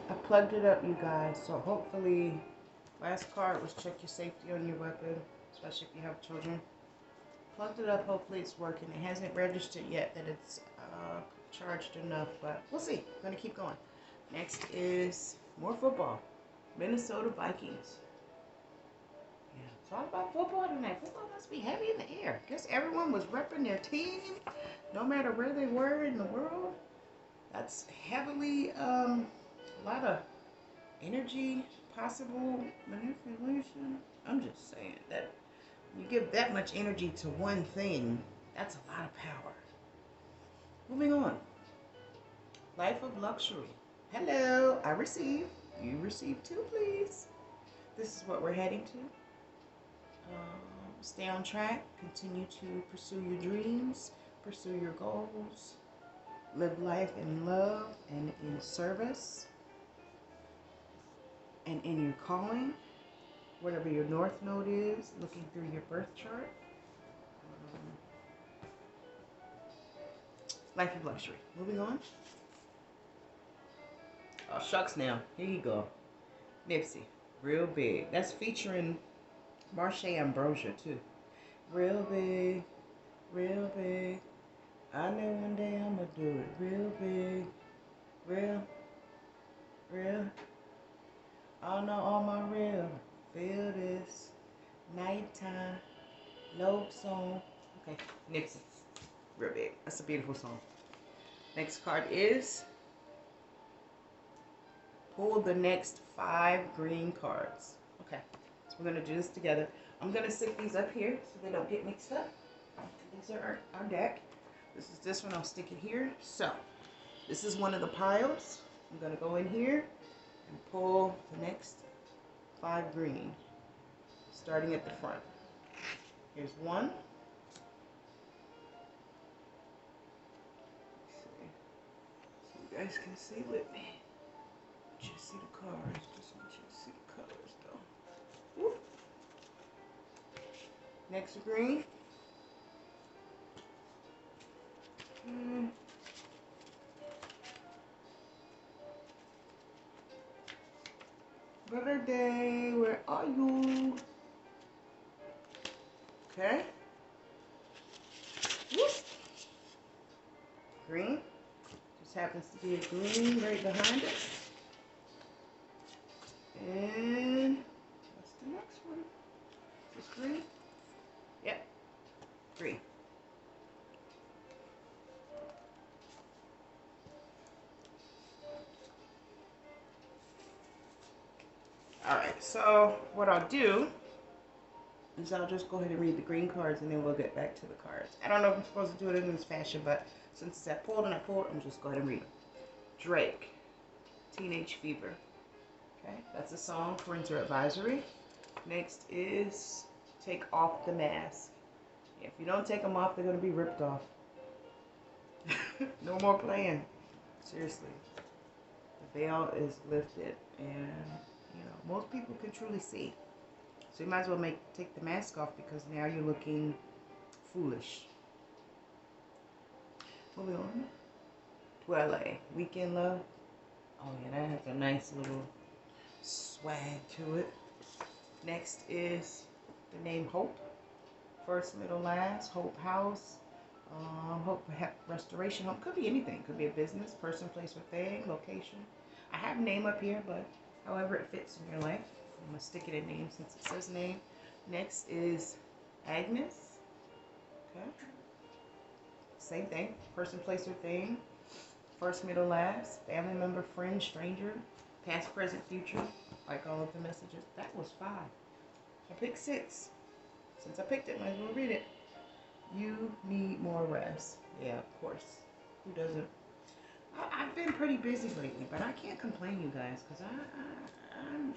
I plugged it up, you guys. So hopefully, last card was check your safety on your weapon, especially if you have children. Plugged it up. Hopefully it's working. It hasn't registered yet that it's charged enough, but we'll see. I'm gonna keep going. Next is more football. Minnesota Vikings. Yeah, it's all about football tonight. Football must be heavy in the air. Guess everyone was repping their team, no matter where they were in the world. That's heavily a lot of energy, possible manipulation. I'm just saying that you give that much energy to one thing, that's a lot of power. Moving on. Life of luxury. Hello, I receive. You receive too, please. This is what we're heading to. Stay on track. Continue to pursue your dreams, pursue your goals, live life in love and in service and in your calling. Whatever your north node is, looking through your birth chart. Life of luxury. Moving on. Oh, shucks now. Here you go. Nipsey. Real big. That's featuring Marsha Ambrosia, too. Real big. Real big. I know one day I'm going to do it. Real big. Real. Real. I know all my real. Feel this. Nighttime. Love song. Okay. Nipsey. Real big. That's a beautiful song. Next card is pull the next 5 green cards. Okay, so we're going to do this together. I'm going to stick these up here so they don't get mixed up. These are our deck. This is this one. I'll stick it here. So, this is one of the piles. I'm going to go in here and pull the next 5 green, starting at the front. Here's one. So you guys can see with me. Just see the cards. Just want you to see the colors, though. Whoop. Next green. Better day. Where are you? Okay. Whoop. Green. Just happens to be a green right behind it. And what's the next one? Is this green? Yep. Green. Alright, so what I'll do is I'll just go ahead and read the green cards and then we'll get back to the cards. I don't know if I'm supposed to do it in this fashion, but since it's pulled and I pulled, I'm just go ahead and read them. Drake, Teenage Fever. Okay, that's a song, Parental Advisory. Next is Take Off the Mask. If you don't take them off, they're going to be ripped off. No more playing. Seriously. The veil is lifted and, you know, most people can truly see. So you might as well take the mask off because now you're looking foolish. Moving on to LA. Weekend Love. Oh yeah, that has a nice little swag to it. Next is the name Hope. First, middle, last. Hope House. Hope Restoration Home. Could be anything. Could be a business, person, place, or thing, location. I have a name up here, but however it fits in your life. I'm going to stick it in name since it says name. Next is Agnes. Okay. Same thing. Person, place, or thing. First, middle, last. Family member, friend, stranger. Past, present, future. Like all of the messages. That was 5. I picked 6. Since I picked it, might as well read it. You need more rest. Yeah, of course. Who doesn't? I've been pretty busy lately, but I can't complain, you guys, because I'm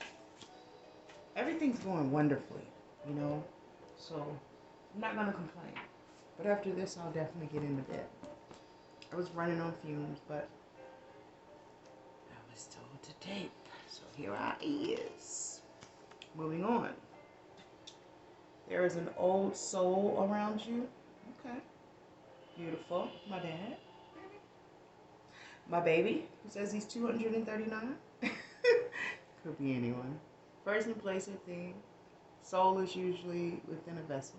everything's going wonderfully, you know, so I'm not going to complain. But after this, I'll definitely get into bed. I was running on fumes, but I was told to tape, so here I is. Moving on. There is an old soul around you. Okay. Beautiful. My dad. My baby, who says he's 239. Could be anyone. Person, place, or thing. Soul is usually within a vessel.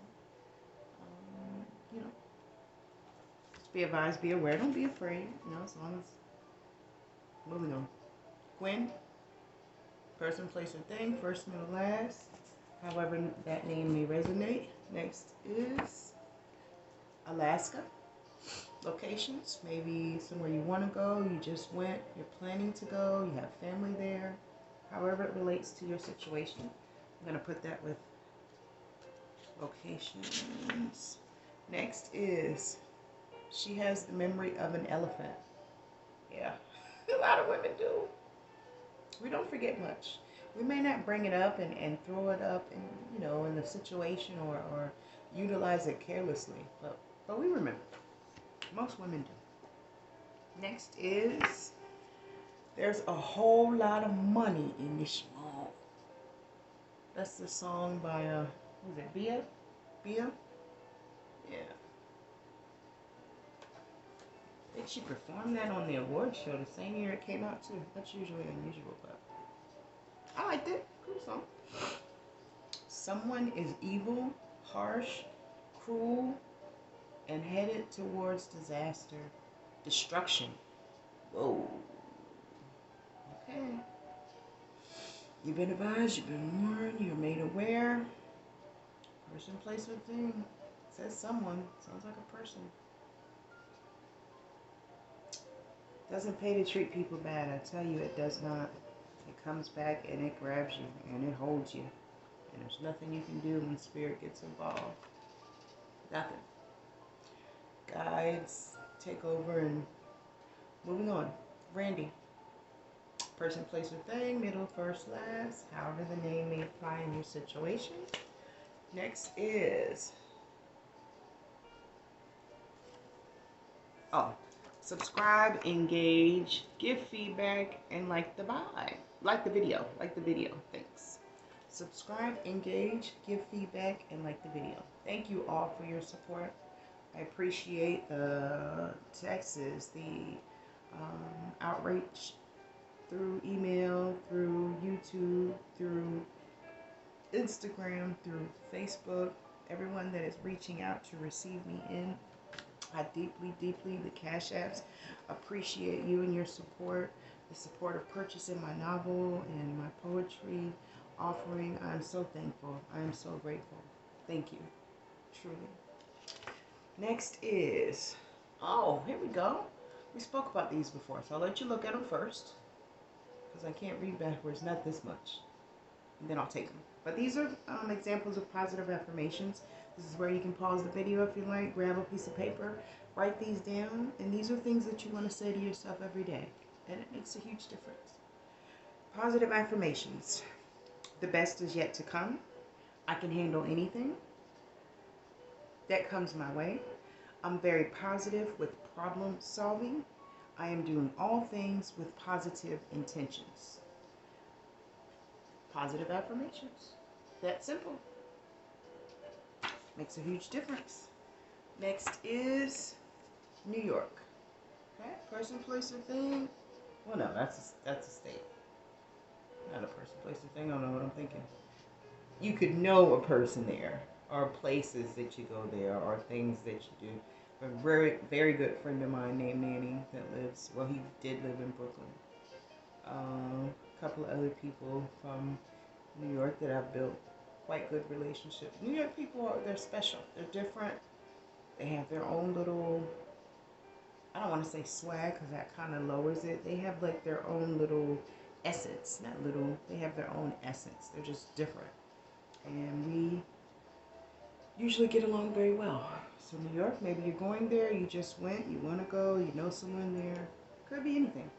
You know, just be advised, be aware, don't be afraid. You know, as long as moving on. Gwen, person, place, or thing. First, middle, last. However that name may resonate. Next is Alaska. Locations, maybe somewhere you want to go, you just went, you're planning to go, you have family there. However it relates to your situation. I'm going to put that with locations. Next is, she has the memory of an elephant. Yeah, a lot of women do. We don't forget much. We may not bring it up and throw it up in, you know, in the situation or utilize it carelessly, but we remember. Most women do. Next is, there's a whole lot of money in this song. That's the song by, what is it, Bia? Bia? Yeah. I think she performed that on the award show the same year it came out, too. That's usually unusual, but I liked it. Cool song. Someone is evil, harsh, cruel, and headed towards disaster, destruction. Whoa. Okay. You've been advised, you've been warned, you're made aware. Person, place, or thing. It says someone. Sounds like a person. Doesn't pay to treat people bad. I tell you, it does not. It comes back and it grabs you and it holds you. And there's nothing you can do when spirit gets involved. Nothing. Guides take over and moving on. Randy. Person, place, or thing. Middle, first, last. However the name may apply in your situation. Next is, subscribe, engage, give feedback, and like the vibe. Like the video. Like the video. Thanks. Subscribe, engage, give feedback, and like the video. Thank you all for your support. I appreciate the texts, the outreach through email, through YouTube, through Instagram, through Facebook, everyone that is reaching out to receive me in. I deeply, the Cash Apps, appreciate you and your support, the support of purchasing my novel and my poetry offering. I'm so thankful. I am so grateful. Thank you. Truly. Next is, here we go. We spoke about these before, so I'll let you look at them first, because I can't read backwards, not this much. And then I'll take them. But these are examples of positive affirmations. This is where you can pause the video if you like, grab a piece of paper, write these down, and these are things that you want to say to yourself every day, and it makes a huge difference. Positive affirmations. The best is yet to come. I can handle anything that comes my way. I'm very positive with problem solving. I am doing all things with positive intentions. Positive affirmations. That simple. Makes a huge difference. Next is New York. Okay, person, place, or thing. Well, no, that's a state. Not a person, place, or thing. I don't know what I'm thinking. You could know a person there, or places that you go there, or things that you do. A very, very good friend of mine named Manny that lives, well, he did live in Brooklyn. A couple of other people from New York that I've built quite good relationships. New York people, they're special. They're different. They have their own little, I don't want to say swag because that kind of lowers it. They have like their own little essence. Not little, they have their own essence. They're just different. And we usually get along very well. So New York, maybe you're going there, you just went, you want to go, you know someone there. Could be anything.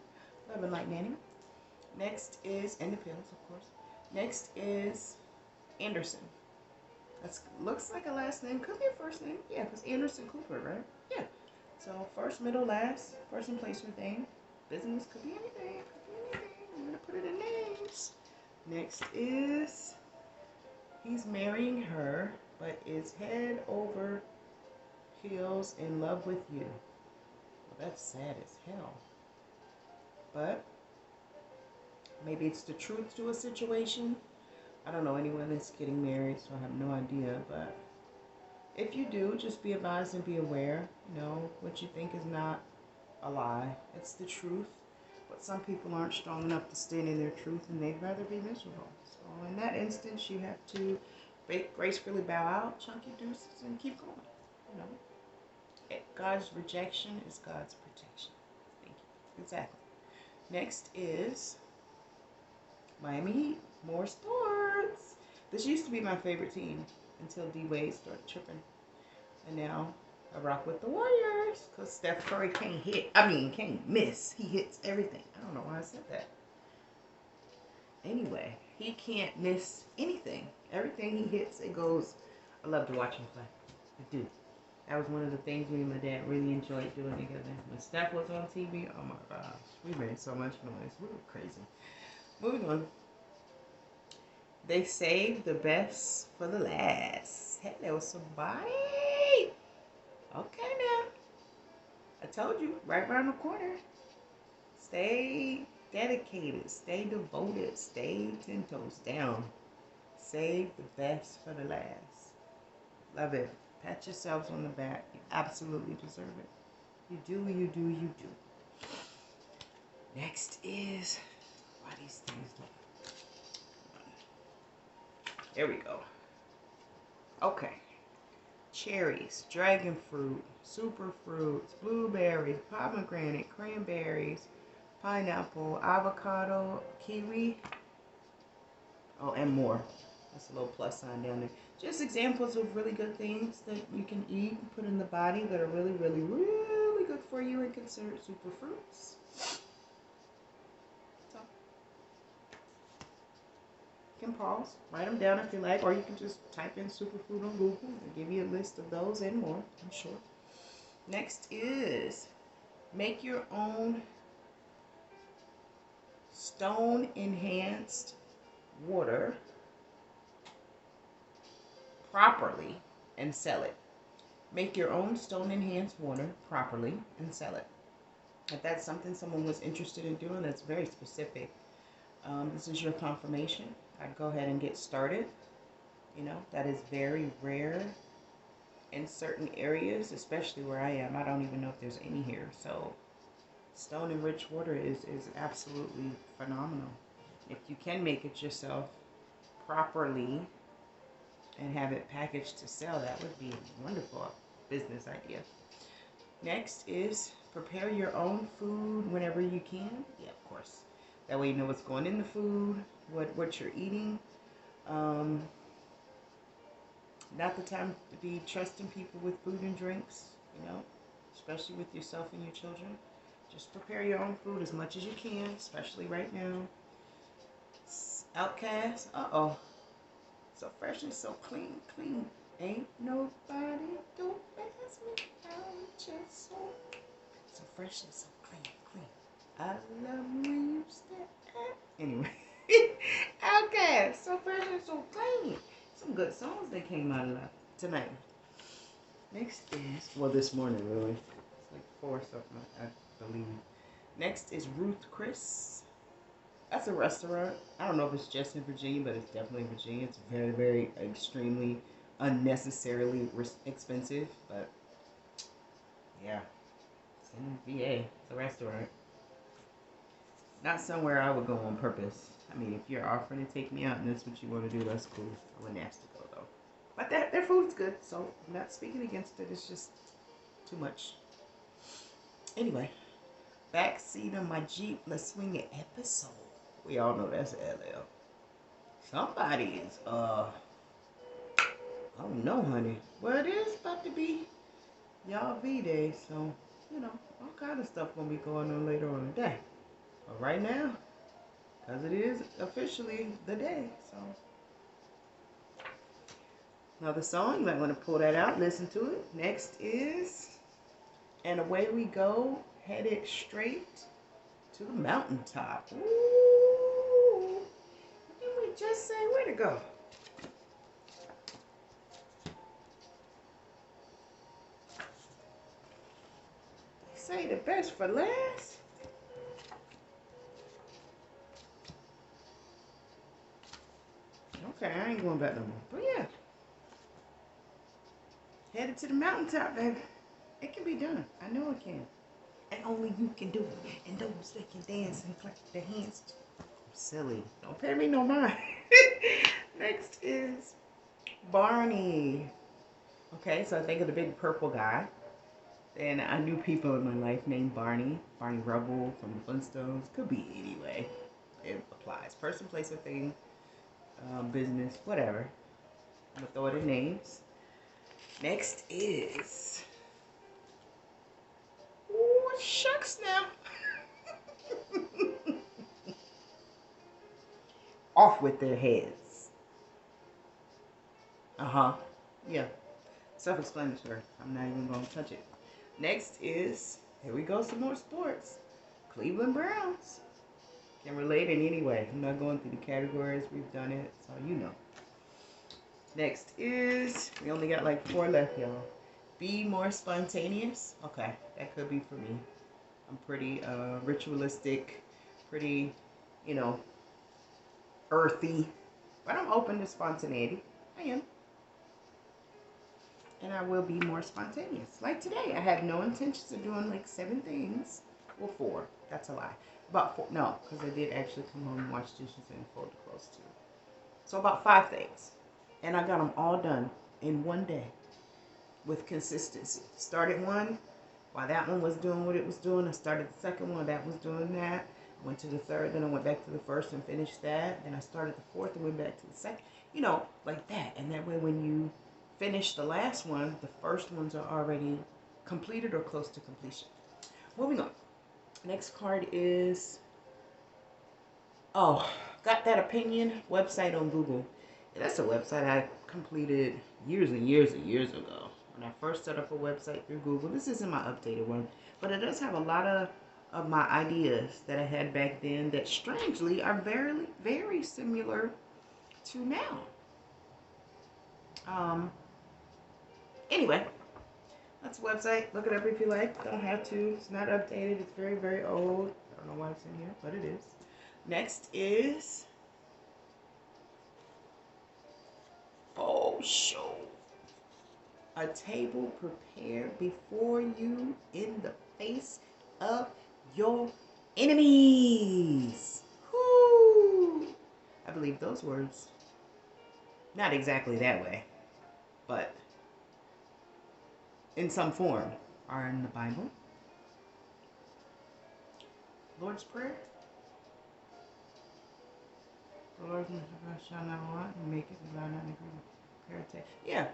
Love and light, Nanny. Next is, and the pills, of course. Next is Anderson. That looks like a last name. Could be a first name. Yeah, because Anderson Cooper, right? Yeah. So first, middle, last. Person, place, or thing. Business could be anything. Could be anything. I'm going to put it in names. Next is, he's marrying her, but is head over heels in love with you. Well, that's sad as hell. But maybe it's the truth to a situation. I don't know anyone that's getting married, so I have no idea. But if you do, just be advised and be aware. You know, what you think is not a lie. It's the truth. But some people aren't strong enough to stand in their truth, and they'd rather be miserable. So in that instance, you have to gracefully bow out, chunky deuces, and keep going. You know, God's rejection is God's protection. Thank you. Exactly. Next is Miami Heat. More sports. This used to be my favorite team until D Wade started tripping, and now I rock with the Warriors because Steph Curry can't hit. Can't miss. He hits everything. I don't know why I said that. Anyway, he can't miss anything. Everything he hits, it goes. I love to watch him play. I do. That was one of the things me and my dad really enjoyed doing together. When Steph was on TV, oh my gosh, we made so much noise. We were crazy. Moving on. They saved the best for the last. Hello, somebody. Okay, now. I told you, right around the corner. Stay dedicated. Stay devoted. Stay 10 toes down. Save the best for the last. Love it. Pat yourselves on the back. You absolutely deserve it. You do, you do, you do. Next is, why these things don't. There we go. Okay. Cherries, dragon fruit, super fruits, blueberries, pomegranate, cranberries, pineapple, avocado, kiwi. Oh, and more. That's a little plus sign down there. Just examples of really good things that you can eat and put in the body that are really, really, really good for you and considered super fruits. So, you can pause, write them down if you like, or you can just type in superfood on Google and give you a list of those and more, I'm sure. Next is make your own stone enhanced water properly and sell it. Make your own stone enhanced water properly and sell it. If that's something someone was interested in doing, that's very specific. This is your confirmation. I'd go ahead and get started. You know, that is very rare in certain areas, especially where I am. I don't even know if there's any here. So stone enriched water is absolutely phenomenal. If you can make it yourself properly and have it packaged to sell, that would be a wonderful business idea. Next is prepare your own food whenever you can. Yeah, of course. That way you know what's going in the food, what you're eating. Not the time to be trusting people with food and drinks, you know, especially with yourself and your children. Just prepare your own food as much as you can, especially right now. Outcast, uh-oh. So fresh and so clean, clean. Ain't nobody don't pass me out just so. So fresh and so clean, clean. I love when you step up. Anyway. Outcast, so fresh and so clean. Some good songs that came out of that tonight. Next is, well, this morning really. It's like 4 something, I believe. Next is Ruth Chris. That's a restaurant. I don't know if it's just in Virginia, but it's definitely in Virginia. It's very, very extremely unnecessarily expensive, but yeah, it's in VA. It's a restaurant. Not somewhere I would go on purpose. I mean, if you're offering to take me out and that's what you want to do, that's cool. I wouldn't ask to go though. But their food's good, so I'm not speaking against it. It's just too much. Anyway, backseat of my Jeep, let's swing an episode. We all know that's LL. Somebody is, I don't know, honey. Well, it is about to be y'all V-Day, so, you know, all kind of stuff gonna be going on later on in the day. But right now, because it is officially the day, so. Another song, you might want to pull that out, listen to it. Next is And Away We Go, headed straight to the mountaintop. Ooh. Didn't we just say where to go? They say the best for last. Okay, I ain't going back no more. But yeah, headed to the mountaintop, baby. It can be done. I know it can. And only you can do it. And those that can dance and clap their hands. I'm silly. Don't pay me no mind. Next is Barney. Okay, so I think of the big purple guy. And I knew people in my life named Barney. Barney Rubble from the Flintstones. Could be anyway. It applies. Person, place, or thing. Business, whatever. I'm gonna throw it in names. Next is... Oh, shucks now. Off with their heads. Uh-huh. Yeah. Self-explanatory. I'm not even going to touch it. Next is, here we go, some more sports. Cleveland Browns. Can relate in any way. I'm not going through the categories. We've done it, so you know. Next is, we only got like 4 left, y'all. Be more spontaneous. Okay, that could be for me. I'm pretty ritualistic, pretty, you know, earthy. But I'm open to spontaneity. I am. And I will be more spontaneous. Like today, I had no intentions of doing like 7 things. Well, 4. That's a lie. About 4. No, because I did actually come home and wash dishes and fold the clothes too. So about 5 things. And I got them all done in one day with consistency. Started one. While that one was doing what it was doing, I started the second one. That was doing that. I went to the third. Then I went back to the first and finished that. Then I started the fourth and went back to the second. You know, like that. And that way when you finish the last one, the first ones are already completed or close to completion. Moving on. Next card is, oh, Got That Opinion website on Google. And that's a website I completed years and years and years ago. When I first set up a website through Google. This isn't my updated one, but it does have a lot of my ideas that I had back then that strangely are very, very similar to now. Anyway, that's a website. Look it up if you like. Don't have to. It's not updated. It's very, very old. I don't know why it's in here, but it is. Next is, oh, show. A table prepared before you in the face of your enemies. Whoo! I believe those words, not exactly that way, but in some form, are in the Bible. Lord's Prayer. The Lord shall not want and make it blind not agree. Yeah.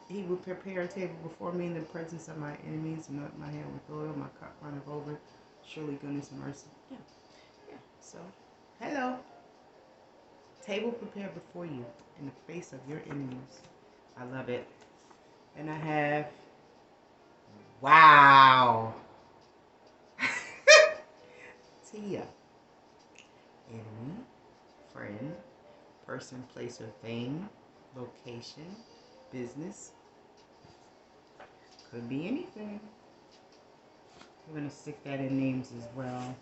He will prepare a table before me in the presence of my enemies, and anoint my head with oil, my cup runneth over. Surely goodness and mercy. Yeah. Yeah. So, hello. Table prepared before you in the face of your enemies. I love it. And I have, wow. Tia. Enemy, friend, person, place, or thing, location, business. Could be anything. I'm going to stick that in names as well.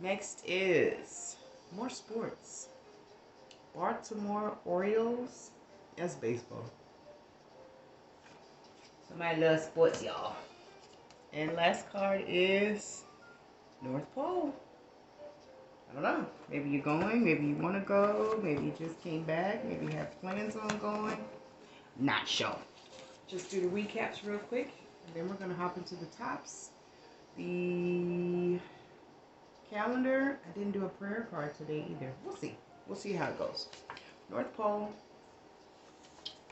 Next is more sports. Baltimore Orioles. That's baseball. Somebody loves sports, y'all. And last card is North Pole. I don't know. Maybe you're going. Maybe you want to go. Maybe you just came back. Maybe you have plans on going. Not sure. Just do the recaps real quick. And then we're going to hop into the tops. The calendar. I didn't do a prayer card today either. We'll see. We'll see how it goes. North Pole.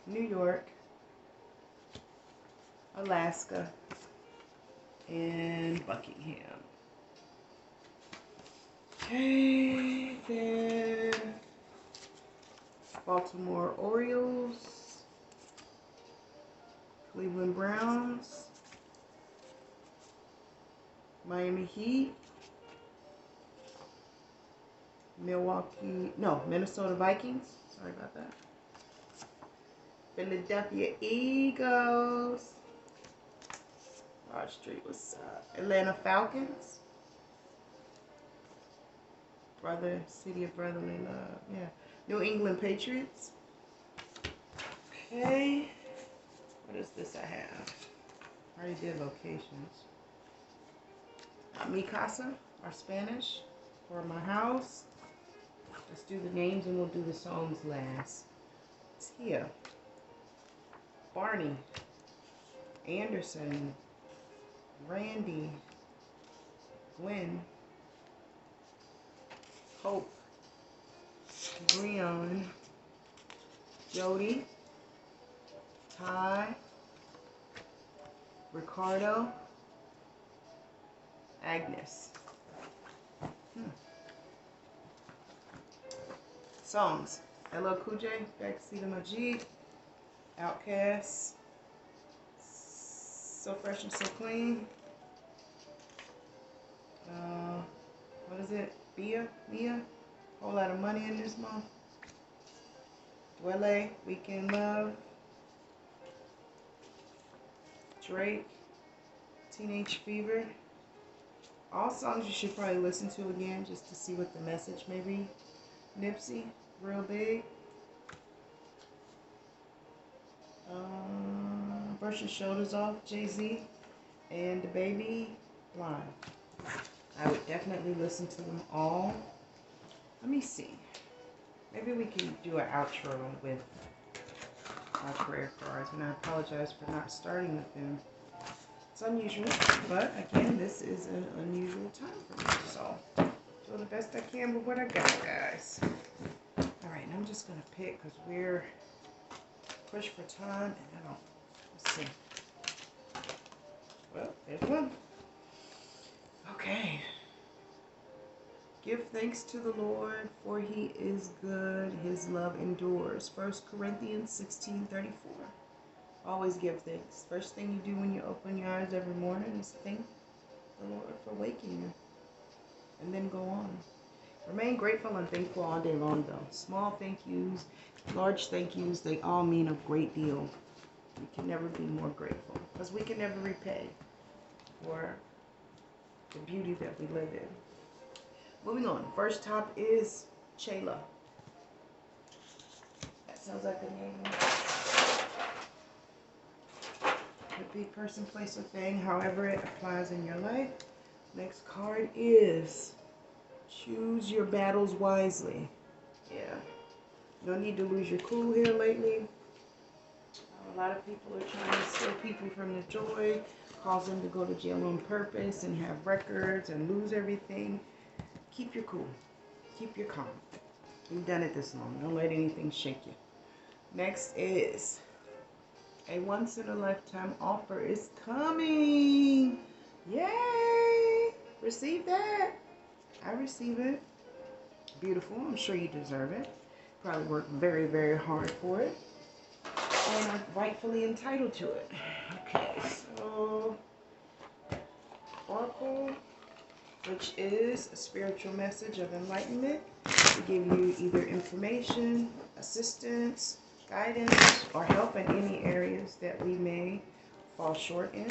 New York. Alaska. And Buckingham. Okay, then Baltimore Orioles, Cleveland Browns, Miami Heat, Minnesota Vikings. Sorry about that. Philadelphia Eagles. Broad Street, what's up? Atlanta Falcons. City of brotherly love. Yeah. New England Patriots. Okay. What is this I have? I already did locations. Mi casa, or Spanish, for my house. Let's do the names and we'll do the songs last. It's here. Barney. Anderson. Randy. Gwen. Hope. Breon. Jody. Ty. Ricardo. Agnes. Songs. LL Cool J, Backseat of Majid, Outkast, So Fresh and So Clean. What is it? Mia? Whole lot of money in this month. Dwelle, Weekend Love. Drake, Teenage Fever. All songs you should probably listen to again just to see what the message may be. Nipsey, Real Big. Brush Your Shoulders Off, Jay-Z. And DaBaby, Blind. I would definitely listen to them all. Let me see. Maybe we can do an outro with our prayer cards. And I apologize for not starting with them. It's unusual, but again, this is an unusual time for me. So, do the best I can with what I got, guys. Alright, I'm just going to pick because we're pushed for time. And I don't, let's see. Well, there's one. Okay. Give thanks to the Lord, for he is good. His love endures. 1 Corinthians 16:34. Always give thanks. First thing you do when you open your eyes every morning is thank the Lord for waking you. And then go on. Remain grateful and thankful all day long, though. Small thank yous, large thank yous, they all mean a great deal. We can never be more grateful because we can never repay for the beauty that we live in. Moving on. First top is Chayla. That sounds like a name. Could be person, place, or thing, however it applies in your life. Next card is choose your battles wisely. Yeah. No need to lose your cool here lately. A lot of people are trying to steal people from the joy, cause them to go to jail on purpose and have records and lose everything. Keep your cool. Keep your calm. You've done it this long. Don't let anything shake you. Next is a once-in-a-lifetime offer is coming. Yay! Receive that. I receive it. Beautiful. I'm sure you deserve it. Probably worked very, very hard for it. And are rightfully entitled to it. Okay, so Oracle, which is a spiritual message of enlightenment to give you either information, assistance, guidance, or help in any areas that we may fall short in.